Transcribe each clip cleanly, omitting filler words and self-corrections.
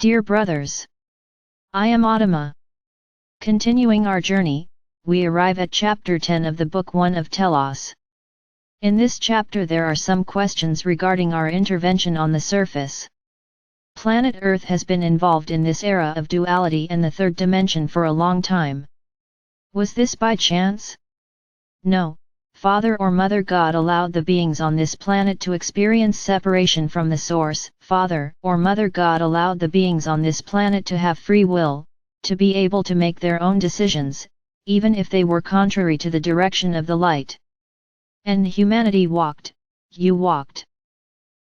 Dear brothers, I am Adama. Continuing our journey, we arrive at chapter 10 of the book 1 of Telos. In this chapter there are some questions regarding our intervention on the surface. Planet Earth has been involved in this era of duality and the third dimension for a long time. Was this by chance? No. Father or Mother God allowed the beings on this planet to experience separation from the Source. Father or Mother God allowed the beings on this planet to have free will, to be able to make their own decisions, even if they were contrary to the direction of the light. And humanity walked, you walked.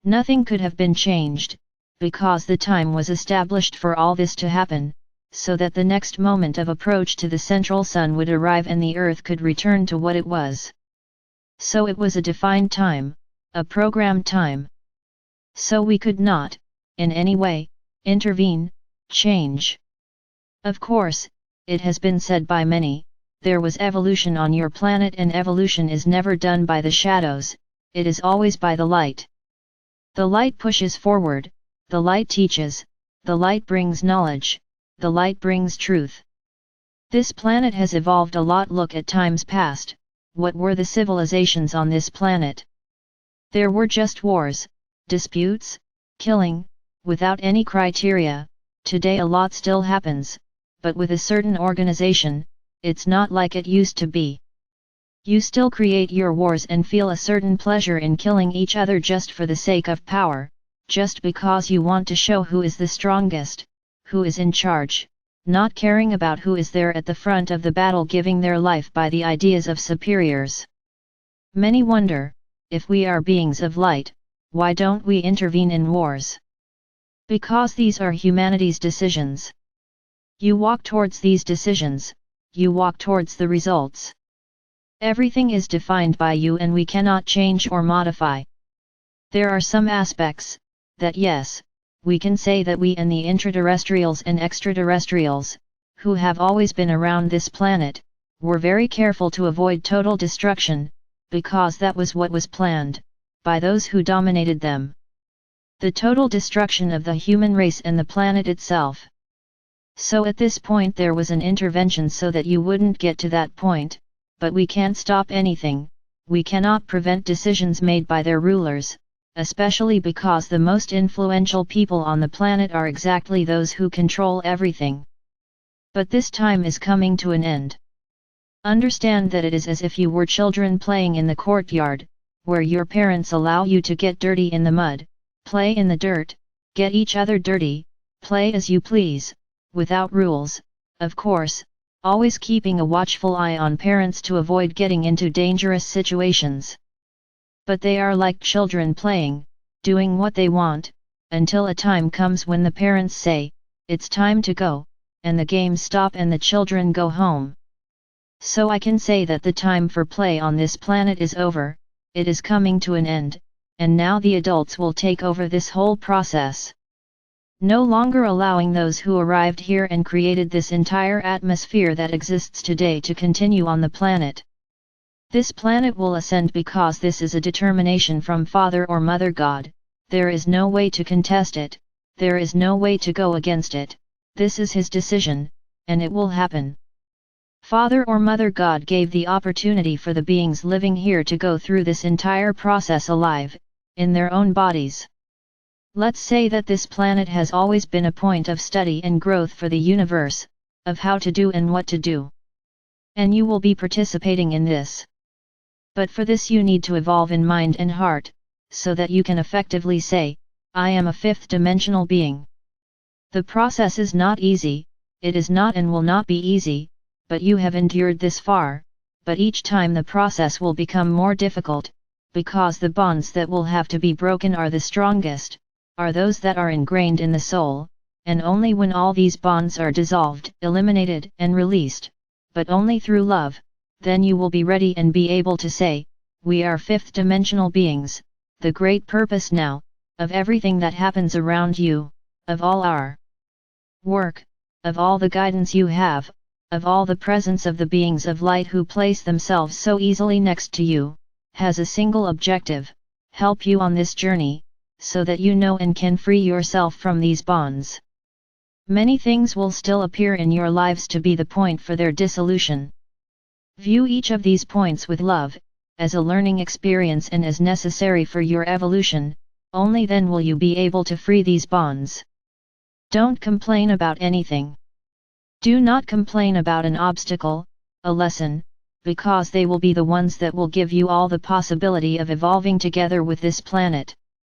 Nothing could have been changed, because the time was established for all this to happen, so that the next moment of approach to the central sun would arrive and the earth could return to what it was. So it was a defined time, a programmed time. So we could not, in any way, intervene, change. Of course, it has been said by many, there was evolution on your planet and evolution is never done by the shadows, it is always by the light. The light pushes forward, the light teaches, the light brings knowledge, the light brings truth. This planet has evolved a lot. Look at times past. What were the civilizations on this planet? There were just wars, disputes, killing, without any criteria. Today a lot still happens, but with a certain organization, it's not like it used to be. You still create your wars and feel a certain pleasure in killing each other just for the sake of power, just because you want to show who is the strongest, who is in charge, not caring about who is there at the front of the battle giving their life by the ideas of superiors. Many wonder, if we are beings of light, why don't we intervene in wars? Because these are humanity's decisions. You walk towards these decisions, you walk towards the results. Everything is defined by you and we cannot change or modify. There are some aspects, that yes, we can say that we and the intraterrestrials and extraterrestrials, who have always been around this planet, were very careful to avoid total destruction, because that was what was planned, by those who dominated them. The total destruction of the human race and the planet itself. So at this point there was an intervention so that you wouldn't get to that point, but we can't stop anything, we cannot prevent decisions made by their rulers, especially because the most influential people on the planet are exactly those who control everything. But this time is coming to an end. Understand that it is as if you were children playing in the courtyard, where your parents allow you to get dirty in the mud, play in the dirt, get each other dirty, play as you please, without rules, of course, always keeping a watchful eye on parents to avoid getting into dangerous situations. But they are like children playing, doing what they want, until a time comes when the parents say, it's time to go, and the games stop and the children go home. So I can say that the time for play on this planet is over, it is coming to an end, and now the adults will take over this whole process. No longer allowing those who arrived here and created this entire atmosphere that exists today to continue on the planet. This planet will ascend because this is a determination from Father or Mother God, there is no way to contest it, there is no way to go against it, this is his decision, and it will happen. Father or Mother God gave the opportunity for the beings living here to go through this entire process alive, in their own bodies. Let's say that this planet has always been a point of study and growth for the universe, of how to do and what to do. And you will be participating in this. But for this you need to evolve in mind and heart, so that you can effectively say, I am a fifth-dimensional being. The process is not easy, it is not and will not be easy, but you have endured this far, but each time the process will become more difficult, because the bonds that will have to be broken are the strongest, are those that are ingrained in the soul, and only when all these bonds are dissolved, eliminated and released, but only through love, then you will be ready and be able to say, we are fifth-dimensional beings, the great purpose now, of everything that happens around you, of all our work, of all the guidance you have, of all the presence of the beings of light who place themselves so easily next to you, has a single objective, help you on this journey, so that you know and can free yourself from these bonds. Many things will still appear in your lives to be the point for their dissolution. View each of these points with love, as a learning experience and as necessary for your evolution. Only then will you be able to free these bonds. Don't complain about anything. Do not complain about an obstacle, a lesson, because they will be the ones that will give you all the possibility of evolving together with this planet.